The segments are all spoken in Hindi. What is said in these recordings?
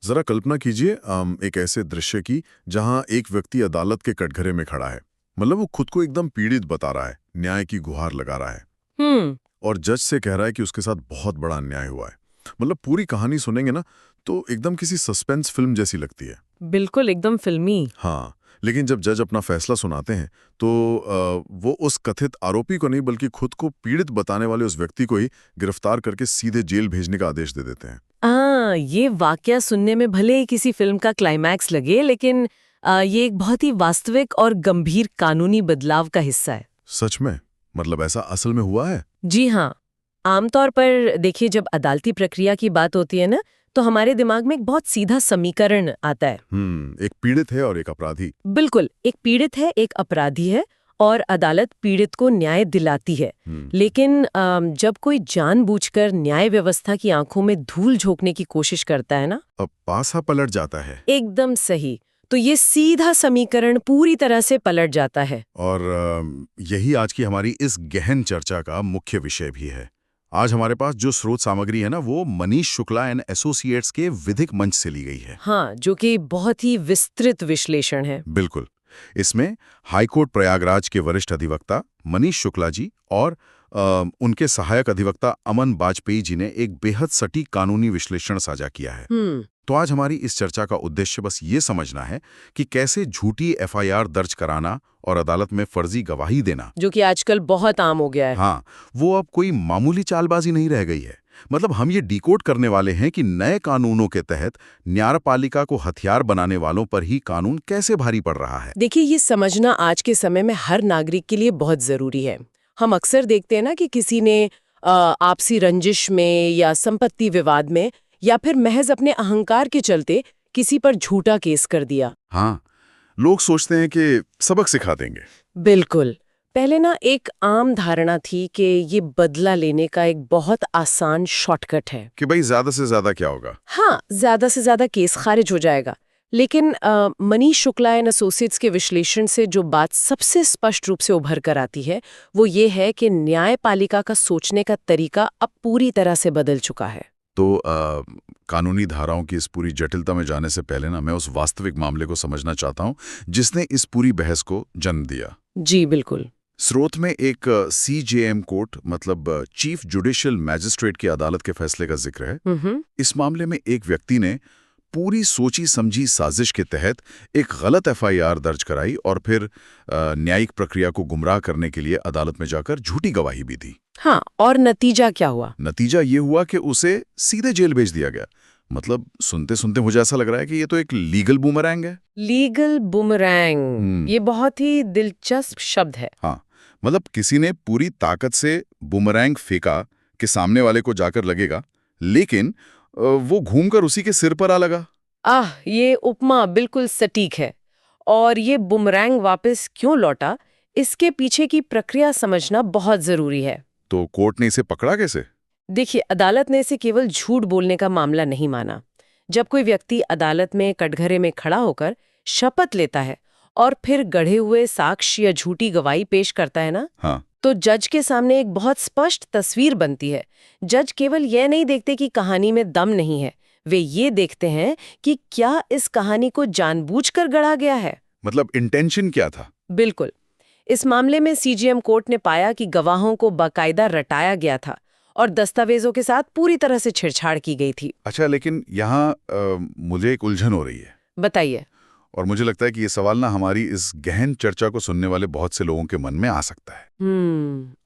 जरा कल्पना कीजिए एक ऐसे दृश्य की जहां एक व्यक्ति अदालत के कटघरे में खड़ा है। मतलब वो खुद को एकदम पीड़ित बता रहा है, न्याय की गुहार लगा रहा है और जज से कह रहा है कि उसके साथ बहुत बड़ा अन्याय हुआ है। मतलब पूरी कहानी सुनेंगे ना तो एकदम किसी सस्पेंस फिल्म जैसी लगती है। बिल्कुल एकदम फिल्मी। हाँ, लेकिन जब जज अपना फैसला सुनाते हैं तो वो उस कथित आरोपी को नहीं बल्कि खुद को पीड़ित बताने वाले उस व्यक्ति को ही गिरफ्तार करके सीधे जेल भेजने का आदेश दे देते हैं। ये वाकया सुनने में भले ही किसी फिल्म का क्लाइमैक्स लगे, लेकिन ये एक बहुत ही वास्तविक और गंभीर कानूनी बदलाव का हिस्सा है। सच में? मतलब ऐसा असल में हुआ है? जी हाँ। आमतौर पर देखिए, जब अदालती प्रक्रिया की बात होती है ना, तो हमारे दिमाग में एक बहुत सीधा समीकरण आता है। एक पीड़ित है और एक अपराधी। बिल्कुल, एक पीड़ित है, एक अपराधी है और अदालत पीड़ित को न्याय दिलाती है। लेकिन जब कोई जानबूझकर न्याय व्यवस्था की आंखों में धूल झोंकने की कोशिश करता है ना, अब पासा पलट जाता है। एकदम सही, तो ये सीधा समीकरण पूरी तरह से पलट जाता है। और यही आज की हमारी इस गहन चर्चा का मुख्य विषय भी है। आज हमारे पास जो स्रोत सामग्री है ना, वो मनीष शुक्ला एंड एसोसिएट्स के विधिक मंच से ली गई है। हाँ, जो कि बहुत ही विस्तृत विश्लेषण है। बिल्कुल। इसमें हाईकोर्ट प्रयागराज के वरिष्ठ अधिवक्ता मनीष शुक्ला जी और उनके सहायक अधिवक्ता अमन बाजपेयी जी ने एक बेहद सटीक कानूनी विश्लेषण साझा किया है। तो आज हमारी इस चर्चा का उद्देश्य बस ये समझना है कि कैसे झूठी एफआईआर दर्ज कराना और अदालत में फर्जी गवाही देना, जो कि आजकल बहुत आम हो गया है, हाँ, वो अब कोई मामूली चालबाजी नहीं रह गई है। मतलब हम ये डिकोड करने वाले हैं कि नए कानूनों के तहत न्यायपालिका को हथियार बनाने वालों पर ही कानून कैसे भारी पड़ रहा है। देखिए, ये समझना आज के समय में हर नागरिक के लिए बहुत जरूरी है। हम अक्सर देखते हैं ना कि किसी ने आपसी रंजिश में या संपत्ति विवाद में या फिर महज अपने अहंकार के चलते किसी पर झूठा केस कर दिया। हाँ, लोग सोचते हैं कि सबक सिखा देंगे। बिल्कुल। पहले ना एक आम धारणा थी कि ये बदला लेने का एक बहुत आसान शॉर्टकट है कि भाई ज्यादा से ज्यादा क्या होगा। हाँ, ज्यादा से ज्यादा केस खारिज हो जाएगा। लेकिन मनीष शुक्ला एंड एसोसिएट्स के विश्लेषण से जो बात सबसे स्पष्ट रूप से उभर कर आती है, वो ये है कि न्यायपालिका का सोचने का तरीका अब पूरी तरह से बदल चुका है। तो कानूनी धाराओं की इस पूरी जटिलता में जाने से पहले ना मैं उस वास्तविक मामले को समझना चाहता हूँ जिसने इस पूरी बहस को जन्म दिया। जी बिल्कुल। स्रोत में एक CJM कोर्ट मतलब चीफ जुडिशियल मैजिस्ट्रेट की अदालत के फैसले का जिक्र है। इस मामले में एक व्यक्ति ने पूरी सोची समझी साजिश के तहत एक गलत एफआईआर दर्ज कराई और फिर न्यायिक प्रक्रिया को गुमराह करने के लिए अदालत में जाकर झूठी गवाही भी दी। हाँ, और नतीजा क्या हुआ? नतीजा ये हुआ कि उसे सीधे जेल भेज दिया गया। मतलब सुनते सुनते मुझे ऐसा लग रहा है कि ये तो एक लीगल बूमरैंग है। लीगल बूमरैंग, ये बहुत ही दिलचस्प शब्द है। हाँ, मतलब किसी ने पूरी ताकत से बूमरैंग फेंका कि सामने वाले को जाकर लगेगा, लेकिन वो घूमकर उसी के सिर पर आ लगा। ये उपमा बिल्कुल सटीक है। और ये बुमरैंग वापस क्यों लौटा, इसके पीछे की प्रक्रिया समझना बहुत जरूरी है। तो कोर्ट ने इसे पकड़ा कैसे? देखिए, अदालत ने इसे केवल झूठ बोलने का मामला नहीं माना। जब कोई व्यक्ति अदालत में कटघरे में खड़ा होकर शपथ लेता है और फिर गढ़े हुए साक्ष्य या झूठी गवाही पेश करता है ना, हाँ, तो जज के सामने एक बहुत स्पष्ट तस्वीर बनती है। जज केवल यह नहीं देखते कि कहानी में दम नहीं है, वे ये देखते हैं कि क्या इस कहानी को जानबूझकर गढ़ा गया है। मतलब इंटेंशन क्या था? बिल्कुल। इस मामले में CJM कोर्ट ने पाया कि गवाहों को बाकायदा रटाया गया था और दस्तावेजों के साथ पूरी तरह से छेड़छाड़ की गई थी। अच्छा, लेकिन यहाँ मुझे एक उलझन हो रही है। बताइए। और मुझे लगता है कि ये सवाल ना हमारी इस गहन चर्चा को सुनने वाले बहुत से लोगों के मन में आ सकता है।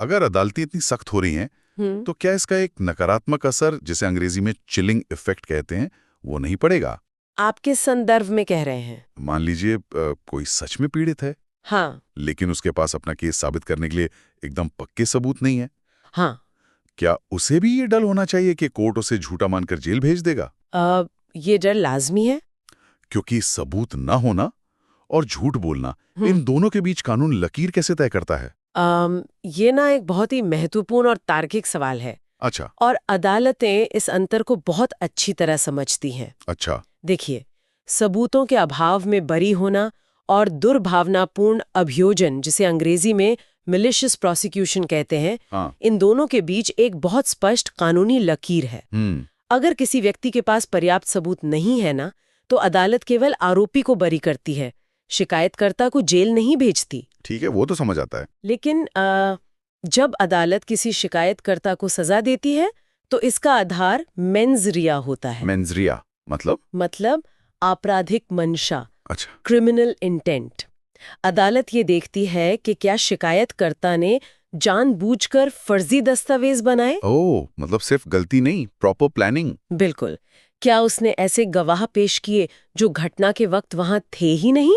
अगर अदालतें इतनी सख्त हो रही हैं, तो क्या इसका एक नकारात्मक असर, जिसे अंग्रेजी में चिलिंग इफेक्ट कहते हैं, वो नहीं पड़ेगा? आपके संदर्भ में कह रहे हैं? मान लीजिए कोई सच में पीड़ित है, हाँ, लेकिन उसके पास अपना केस साबित करने के लिए एकदम पक्के सबूत नहीं है। हाँ, क्या उसे भी ये डर होना चाहिए कि कोर्ट उसे झूठा मानकर जेल भेज देगा? ये डर लाजमी है, क्योंकि सबूत ना होना और झूठ बोलना, इन दोनों के बीच कानून लकीर कैसे तय करता है? ये ना एक बहुत ही महत्वपूर्ण और तार्किक सवाल है। अच्छा। और अदालतें इस अंतर को बहुत अच्छी तरह समझती हैं। अच्छा। देखिए, सबूतों के अभाव में बरी होना और दुर्भावनापूर्ण अभियोजन, जिसे अंग्रेजी में मिलिशियस प्रोसिक्यूशन कहते हैं, हाँ। इन दोनों के बीच एक बहुत स्पष्ट कानूनी लकीर है। अगर किसी व्यक्ति के पास पर्याप्त सबूत नहीं है ना, तो अदालत केवल आरोपी को बरी करती है, शिकायतकर्ता को जेल नहीं भेजती। ठीक है, वो तो समझ आता है। लेकिन जब अदालत किसी शिकायतकर्ता को सजा देती है तो इसका आधार मेंस रिया होता है। मेंस रिया मतलब आपराधिक मंशा, अच्छा। Criminal intent. अदालत ये देखती है कि क्या शिकायतकर्ता ने जानबूझकर फर्जी दस्तावेज बनाए। ओह, मतलब सिर्फ गलती नहीं, प्रॉपर प्लानिंग। बिल्कुल। क्या उसने ऐसे गवाह पेश किए जो घटना के वक्त वहां थे ही नहीं।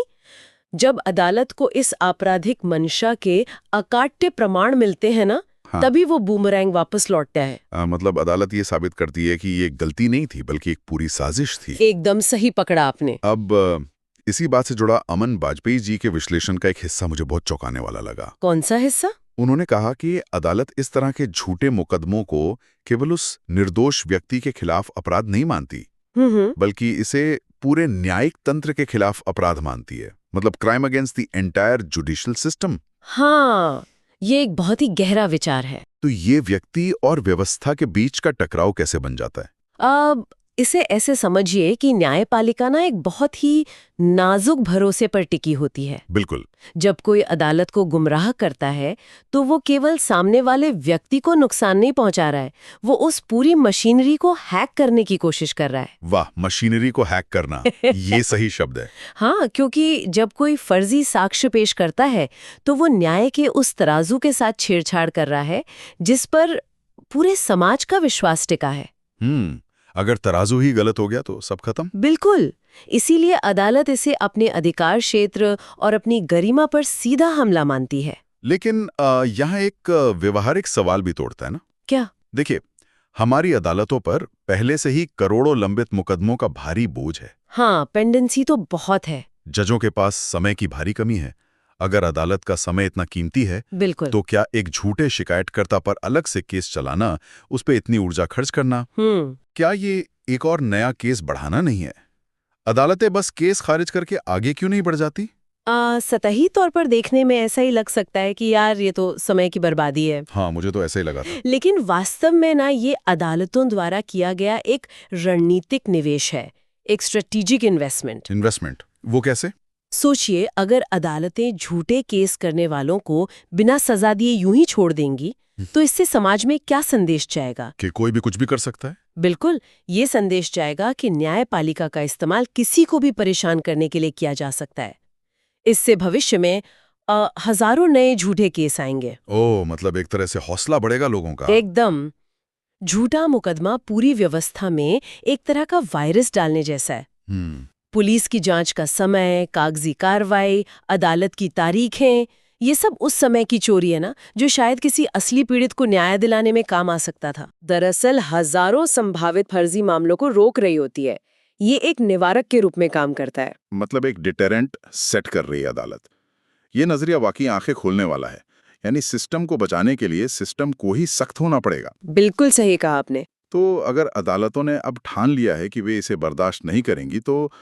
जब अदालत को इस आपराधिक मंशा के अकाट्य प्रमाण मिलते हैं ना, हाँ। तभी वो बूमरैंग वापस लौटता है। मतलब अदालत ये साबित करती है कि ये गलती नहीं थी बल्कि एक पूरी साजिश थी। एकदम सही पकड़ा आपने। अब इसी बात से जुड़ा अमन बाजपेयी जी के विश्लेषण का एक हिस्सा मुझे बहुत चौंकाने वाला लगा। कौन सा हिस्सा? उन्होंने कहा कि अदालत इस तरह के झूठे मुकदमों को केवल उस निर्दोष व्यक्ति के खिलाफ अपराध नहीं मानती, बल्कि इसे पूरे न्यायिक तंत्र के खिलाफ अपराध मानती है, मतलब crime against the entire judicial system. हाँ, ये एक बहुत ही गहरा विचार है। तो ये व्यक्ति और व्यवस्था के बीच का टकराव कैसे बन जाता है? अब इसे ऐसे समझिए कि न्यायपालिका ना एक बहुत ही नाजुक भरोसे पर टिकी होती है। बिल्कुल। जब कोई अदालत को गुमराह करता है तो वो केवल सामने वाले व्यक्ति को नुकसान नहीं पहुंचा रहा है, वो उस पूरी मशीनरी को हैक करने की कोशिश कर रहा है। वाह, मशीनरी को हैक करना, ये सही शब्द है। हाँ, क्योंकि जब कोई फर्जी साक्ष्य पेश करता है तो वो न्याय के उस तराजू के साथ छेड़छाड़ कर रहा है जिस पर पूरे समाज का विश्वास टिका है। अगर तराजू ही गलत हो गया तो सब खत्म। बिल्कुल। इसीलिए अदालत इसे अपने अधिकार क्षेत्र और अपनी गरिमा पर सीधा हमला मानती है। लेकिन यहाँ एक व्यवहारिक सवाल भी तोड़ता है ना। क्या? देखिए, हमारी अदालतों पर पहले से ही करोड़ों लंबित मुकदमों का भारी बोझ है। हाँ, पेंडेंसी तो बहुत है। जजों के पास समय की भारी कमी है। अगर अदालत का समय इतना कीमती है, बिल्कुल, तो क्या एक झूठे शिकायतकर्ता पर अलग से केस चलाना, उस पर इतनी ऊर्जा खर्च करना, क्या ये एक और नया केस बढ़ाना नहीं है? अदालतें बस केस खारिज करके आगे क्यों नहीं बढ़ जाती? सतही तौर पर देखने में ऐसा ही लग सकता है कि यार ये तो समय की बर्बादी है। हाँ, मुझे तो ऐसा ही लगा था। लेकिन वास्तव में ना, ये अदालतों द्वारा किया गया एक रणनीतिक निवेश है, एक स्ट्रेटेजिक इन्वेस्टमेंट। वो कैसे? सोचिए, अगर अदालतें झूठे केस करने वालों को बिना सजा दिए यूं ही छोड़ देंगी तो इससे समाज में क्या संदेश जाएगा? कि कोई भी कुछ भी कर सकता है। बिल्कुल, ये संदेश जाएगा कि न्यायपालिका का इस्तेमाल किसी को भी परेशान करने के लिए किया जा सकता है। इससे भविष्य में हजारों नए झूठे केस आएंगे। ओह, मतलब एक तरह से हौसला बढ़ेगा लोगों का। एकदम। झूठा मुकदमा पूरी व्यवस्था में एक तरह का वायरस डालने जैसा है। पुलिस की जांच का समय, कागजी कार्रवाई, अदालत की तारीखें, ये सब उस समय की चोरी है ना, जो शायद किसी असली पीड़ित को न्याय दिलाने में काम आ सकता था, दरअसल हजारों संभावित फर्जी मामलों को रोक रही होती है। ये एक निवारक के रूप में काम करता है। मतलब एक डिटेरेंट सेट कर रही है अदालत। ये नजरिया वाकई आंखें खोलने वाला है। यानी सिस्टम को बचाने के लिए सिस्टम को ही सख्त होना पड़ेगा। बिल्कुल सही कहा आपने। तो अगर अदालतों ने अब ठान लिया है कि वे इसे बर्दाश्त नहीं करेंगी, तो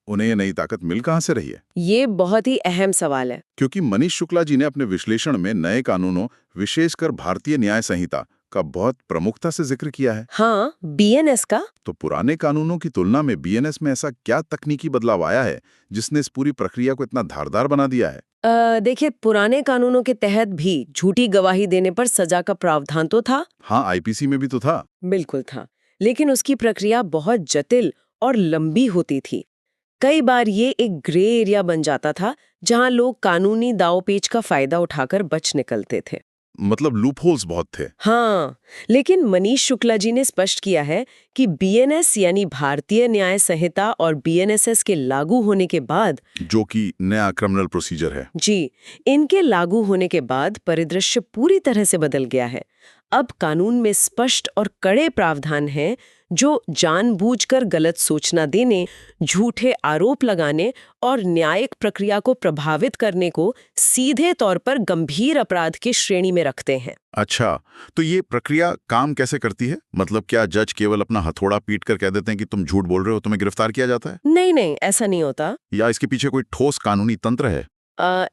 उन्हें ये नई ताकत मिल कहां से रही है? ये बहुत ही अहम सवाल है। क्योंकि मनीष शुक्ला जी ने अपने विश्लेषण में नए कानूनों, विशेषकर भारतीय न्याय संहिता का बहुत प्रमुखता से जिक्र किया है। हाँ, बीएनएस का। तो पुराने कानूनों की तुलना में बीएनएस में ऐसा क्या तकनीकी बदलाव आया है जिसने इस पूरी प्रक्रिया को इतना धारदार बना दिया है? देखिए, पुराने कानूनों के तहत भी झूठी गवाही देने पर सजा का प्रावधान तो था। हाँ, आईपीसी में भी तो था। बिल्कुल था, लेकिन उसकी प्रक्रिया बहुत जटिल और लंबी होती थी। कई बार ये एक ग्रे एरिया बन जाता था जहां लोग कानूनी दांवपेच का फायदा उठाकर बच निकलते थे। मतलब लूपहोल्स बहुत थे। हाँ, लेकिन मनीष शुक्ला जी ने स्पष्ट किया है कि बीएनएस यानी भारतीय न्याय संहिता और बीएनएसएस के लागू होने के बाद, जो कि नया क्रिमिनल प्रोसीजर है जी, इनके लागू होने के बाद परिदृश्य पूरी तरह से बदल गया है। अब कानून में स्पष्ट और कड़े प्रावधान हैं जो जानबूझकर गलत सूचना देने, झूठे आरोप लगाने और न्यायिक प्रक्रिया को प्रभावित करने को सीधे तौर पर गंभीर अपराध की श्रेणी में रखते हैं। अच्छा, तो ये प्रक्रिया काम कैसे करती है? मतलब क्या जज केवल अपना हथौड़ा पीट कर कह देते हैं कि तुम झूठ बोल रहे हो, तुम्हें गिरफ्तार किया जाता है? नहीं, ऐसा नहीं होता। या इसके पीछे कोई ठोस कानूनी तंत्र है?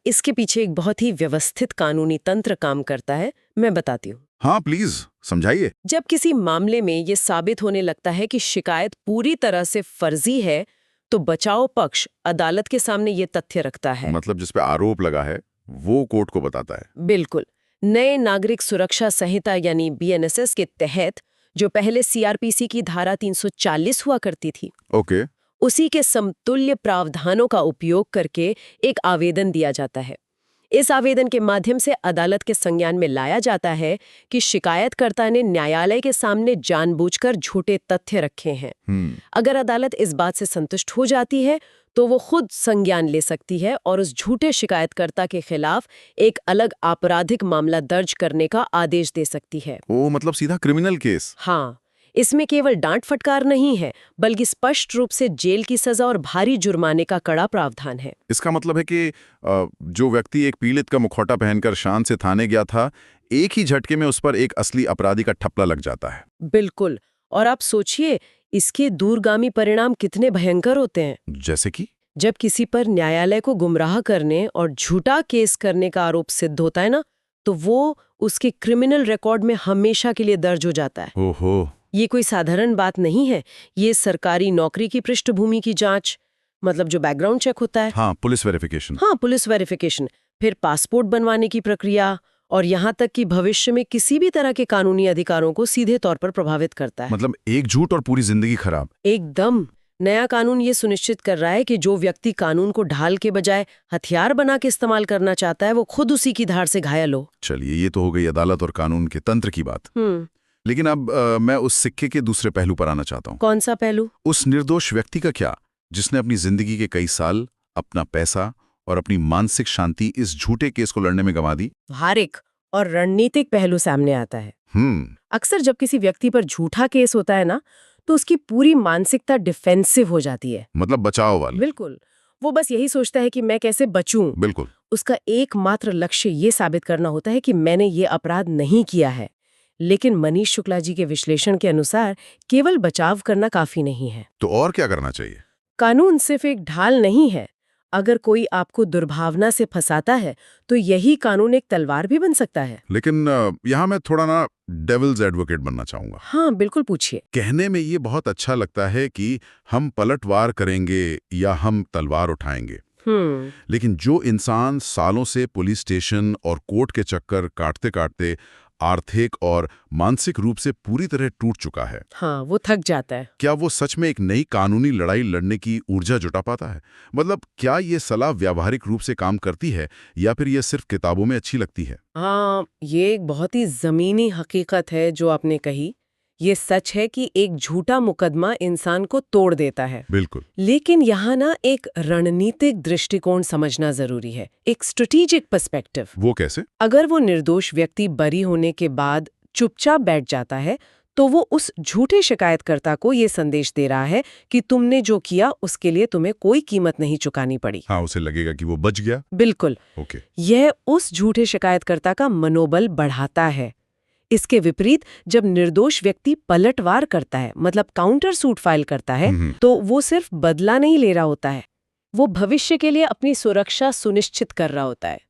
इसके पीछे एक बहुत ही व्यवस्थित कानूनी तंत्र काम करता है। मैं बताती हूँ। हाँ प्लीज समझाइए। जब किसी मामले में ये साबित होने लगता है कि शिकायत पूरी तरह से फर्जी है, तो बचाव पक्ष अदालत के सामने ये तथ्य रखता है। मतलब जिस पे आरोप लगा है वो कोर्ट को बताता है। बिल्कुल। नए नागरिक सुरक्षा संहिता यानी बीएनएसएस के तहत, जो पहले सीआरपीसी की धारा 340 हुआ करती थी, ओके। उसी के समतुल्य प्रावधानों का उपयोग करके एक आवेदन दिया जाता है। इस आवेदन के माध्यम से अदालत के संज्ञान में लाया जाता है कि शिकायतकर्ता ने न्यायालय के सामने जानबूझकर झूठे तथ्य रखे हैं। अगर अदालत इस बात से संतुष्ट हो जाती है तो वो खुद संज्ञान ले सकती है और उस झूठे शिकायतकर्ता के खिलाफ एक अलग आपराधिक मामला दर्ज करने का आदेश दे सकती है। ओ, मतलब सीधा क्रिमिनल केस। हाँ, इसमें केवल डांट फटकार नहीं है, बल्कि स्पष्ट रूप से जेल की सजा और भारी जुर्माने का कड़ा प्रावधान है। इसका मतलब है कि जो व्यक्ति एक पीड़ित का मुखौटा पहनकर शान से थाने गया था, एक ही झटके में उस पर एक असली अपराधी का ठप्पा लग जाता है। बिल्कुल। और आप सोचिए, इसके दूरगामी परिणाम कितने भयंकर होते हैं। जैसे कि जब किसी पर न्यायालय को गुमराह करने और झूठा केस करने का आरोप सिद्ध होता है ना, तो वो उसके क्रिमिनल रिकॉर्ड में हमेशा के लिए दर्ज हो जाता है। ओहो। ये कोई साधारण बात नहीं है। ये सरकारी नौकरी की पृष्ठभूमि की जांच, मतलब जो बैकग्राउंड चेक होता है। हाँ, पुलिस वेरिफिकेशन। हाँ, पुलिस वेरिफिकेशन, फिर पासपोर्ट बनवाने की प्रक्रिया, और यहाँ तक कि भविष्य में किसी भी तरह के कानूनी अधिकारों को सीधे तौर पर प्रभावित करता है। मतलब एक झूठ और पूरी जिंदगी खराब। एकदम। नया कानून ये सुनिश्चित कर रहा है कि जो व्यक्ति कानून को ढाल के बजाय हथियार बना के इस्तेमाल करना चाहता है, वो खुद उसी की धार से घायल हो। चलिए, ये तो हो गई अदालत और कानून के तंत्र की बात। लेकिन अब मैं उस सिक्के के दूसरे पहलू पर आना चाहता हूँ। कौन सा पहलू? उस निर्दोष व्यक्ति का क्या, जिसने अपनी जिंदगी के कई साल, अपना पैसा और अपनी मानसिक शांति इस झूठे केस को लड़ने में गंवा दी। व्यवहारिक और रणनीतिक पहलू सामने आता है। अक्सर जब किसी व्यक्ति पर झूठा केस होता है ना, तो उसकी पूरी मानसिकता डिफेंसिव हो जाती है। मतलब बचाव वाली। बिल्कुल। वो बस यही सोचता है कि मैं कैसे बचूं। बिल्कुल। उसका एकमात्र लक्ष्य ये साबित करना होता है कि मैंने ये अपराध नहीं किया है। लेकिन मनीष शुक्ला जी के विश्लेषण के अनुसार केवल बचाव करना काफी नहीं है। तो और क्या करना चाहिए? कानून सिर्फ एक ढाल नहीं है। अगर कोई आपको दुर्भावना से फंसाता है, तो यही कानून एक तलवार भी बन सकता है। लेकिन यहाँ मैं थोड़ा ना डेविल्स एडवोकेट बनना चाहूंगा। हाँ, बिल्कुल, पूछिए। कहने में ये बहुत अच्छा लगता है कि हम पलटवार करेंगे या हम तलवार उठाएंगे। लेकिन जो इंसान सालों से पुलिस स्टेशन और कोर्ट के चक्कर काटते काटते आर्थिक और मानसिक रूप से पूरी तरह टूट चुका है, हाँ, वो थक जाता है। क्या वो सच में एक नई कानूनी लड़ाई लड़ने की ऊर्जा जुटा पाता है? मतलब क्या ये सलाह व्यावहारिक रूप से काम करती है या फिर ये सिर्फ किताबों में अच्छी लगती है? हाँ, ये एक बहुत ही जमीनी हकीकत है जो आपने कही। ये सच है कि एक झूठा मुकदमा इंसान को तोड़ देता है। बिल्कुल। लेकिन यहाँ ना एक रणनीतिक दृष्टिकोण समझना जरूरी है, एक स्ट्रेटेजिक पर्सपेक्टिव। वो कैसे? अगर वो निर्दोष व्यक्ति बरी होने के बाद चुपचाप बैठ जाता है, तो वो उस झूठे शिकायतकर्ता को ये संदेश दे रहा है कि तुमने जो किया उसके लिए तुम्हें कोई कीमत नहीं चुकानी पड़ी। हाँ, उसे लगेगा कि वो बच गया। बिल्कुल। ओके। यह उस झूठे शिकायतकर्ता का मनोबल बढ़ाता है। इसके विपरीत जब निर्दोष व्यक्ति पलटवार करता है, मतलब काउंटर सूट फाइल करता है, तो वो सिर्फ बदला नहीं ले रहा होता है, वो भविष्य के लिए अपनी सुरक्षा सुनिश्चित कर रहा होता है।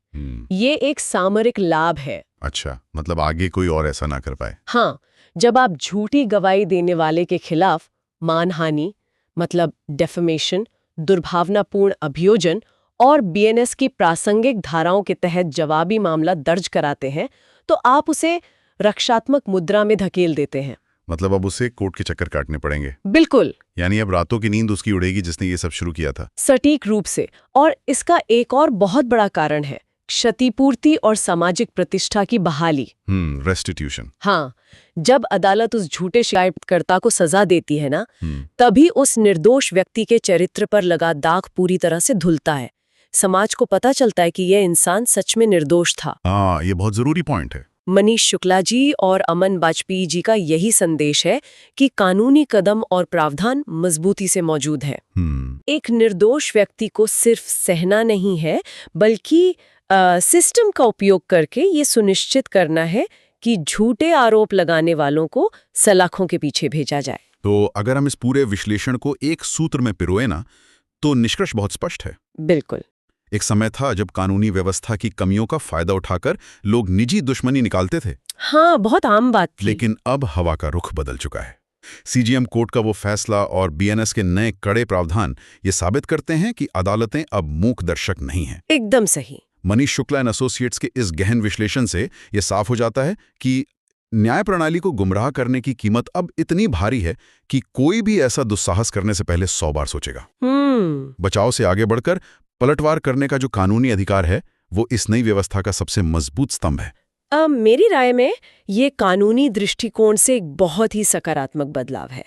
ये एक सामरिक लाभ है। अच्छा, मतलब आगे कोई और ऐसा ना कर पाए। हाँ, जब आप झूठी गवाही देने वाले के खिलाफ मानहानि, मतलब डेफेमेशन, दुर्भावनापूर्ण अभियोजन और बीएनएस की प्रासंगिक धाराओं के तहत जवाबी मामला दर्ज कराते हैं, तो आप उसे रक्षात्मक मुद्रा में धकेल देते हैं। मतलब अब उसे कोर्ट के चक्कर काटने पड़ेंगे। बिल्कुल। यानी अब रातों की नींद उसकी उड़ेगी जिसने ये सब शुरू किया था। सटीक रूप से। और इसका एक और बहुत बड़ा कारण है क्षतिपूर्ति और सामाजिक प्रतिष्ठा की बहाली। रेस्टिट्यूशन। हाँ, जब अदालत उस झूठे शिकायतकर्ता को सजा देती है ना, तभी उस निर्दोष व्यक्ति के चरित्र पर लगा दाग पूरी तरह से धुलता है। समाज को पता चलता है कि यह इंसान सच में निर्दोष था। हाँ, ये बहुत जरूरी पॉइंट है। मनीष शुक्ला जी और अमन बाजपेयी जी का यही संदेश है कि कानूनी कदम और प्रावधान मजबूती से मौजूद है। एक निर्दोष व्यक्ति को सिर्फ सहना नहीं है, बल्कि सिस्टम का उपयोग करके ये सुनिश्चित करना है कि झूठे आरोप लगाने वालों को सलाखों के पीछे भेजा जाए। तो अगर हम इस पूरे विश्लेषण को एक सूत्र में पिरोए ना, तो निष्कर्ष बहुत स्पष्ट है। बिल्कुल। एक समय था जब कानूनी व्यवस्था की कमियों का फायदा उठाकर लोग निजी दुश्मनी निकालते थे। हाँ, बहुत आम बात थी। लेकिन अब हवा का रुख बदल चुका है। सीजीएम कोर्ट का वो फैसला और बीएनएस के नए कड़े प्रावधान ये साबित करते हैं कि अदालतें अब मूक दर्शक नहीं हैं। एकदम सही। मनीष शुक्ला एंड एसोसिएट्स के इस गहन विश्लेषण से ये साफ हो जाता है कि न्याय प्रणाली को गुमराह करने की कीमत अब इतनी भारी है कि कोई भी ऐसा दुस्साहस करने से पहले 100 बार सोचेगा। बचाव से आगे बढ़कर पलटवार करने का जो कानूनी अधिकार है, वो इस नई व्यवस्था का सबसे मजबूत स्तंभ है। मेरी राय में ये कानूनी दृष्टिकोण से एक बहुत ही सकारात्मक बदलाव है।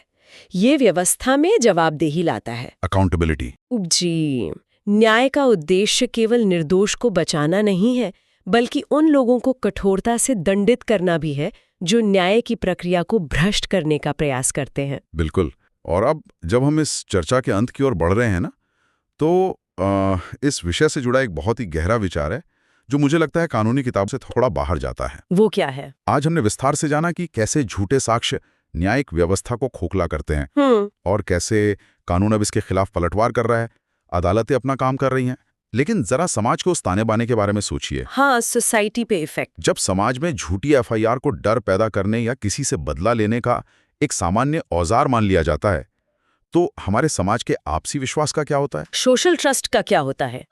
ये व्यवस्था में जवाबदेही लाता है। अकाउंटेबिलिटी। जी, न्याय का उद्देश्य केवल निर्दोष को बचाना नहीं है, बल्कि उन लोगों को कठोरता से दंडित करना भी है जो न्याय की प्रक्रिया को भ्रष्ट करने का प्रयास करते हैं। बिल्कुल। और अब जब हम इस चर्चा के अंत की ओर बढ़ रहे हैं ना, तो इस विषय से जुड़ा एक बहुत ही गहरा विचार है जो मुझे लगता है कानूनी किताब से थोड़ा बाहर जाता है। वो क्या है? आज हमने विस्तार से जाना कि कैसे झूठे साक्ष्य न्यायिक व्यवस्था को खोखला करते हैं और कैसे कानून अब इसके खिलाफ पलटवार कर रहा है, अदालतें अपना काम कर रही हैं। लेकिन जरा समाज को उस ताने बाने के बारे में सोचिए। हाँ, सोसाइटी पे इफेक्ट। जब समाज में झूठी एफआईआर को डर पैदा करने या किसी से बदला लेने का एक सामान्य औजार मान लिया जाता है, तो हमारे समाज के आपसी विश्वास का क्या होता है? सोशल ट्रस्ट का क्या होता है?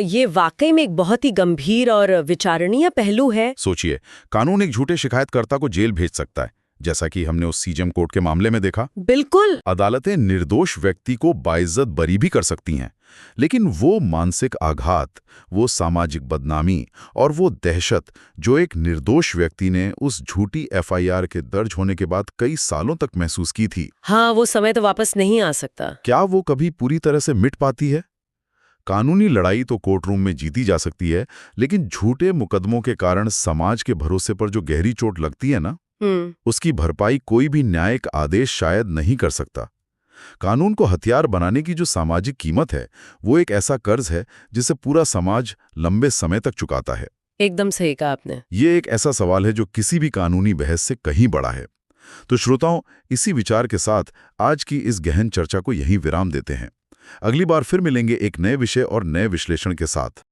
ये वाकई में एक बहुत ही गंभीर और विचारणीय पहलू है। सोचिए, कानून एक झूठे शिकायतकर्ता को जेल भेज सकता है, जैसा कि हमने उस सीजेएम कोर्ट के मामले में देखा। बिल्कुल। अदालतें निर्दोष व्यक्ति को बाइज्जत बरी भी कर सकती हैं, लेकिन वो मानसिक आघात, वो सामाजिक बदनामी और वो दहशत जो एक निर्दोष व्यक्ति ने उस झूठी एफआईआर के दर्ज होने के बाद कई सालों तक महसूस की थी, हाँ, वो समय तो वापस नहीं आ सकता। क्या वो कभी पूरी तरह से मिट पाती है? कानूनी लड़ाई तो कोर्ट रूम में जीती जा सकती है, लेकिन झूठे मुकदमों के कारण समाज के भरोसे पर जो गहरी चोट लगती है ना, उसकी भरपाई कोई भी न्यायिक आदेश शायद नहीं कर सकता। कानून को हथियार बनाने की जो सामाजिक कीमत है, वो एक ऐसा कर्ज है जिसे पूरा समाज लंबे समय तक चुकाता है। एकदम सही कहा आपने। ये एक ऐसा सवाल है जो किसी भी कानूनी बहस से कहीं बड़ा है। तो श्रोताओं, इसी विचार के साथ आज की इस गहन चर्चा को यहीं विराम देते हैं। अगली बार फिर मिलेंगे एक नए विषय और नए विश्लेषण के साथ।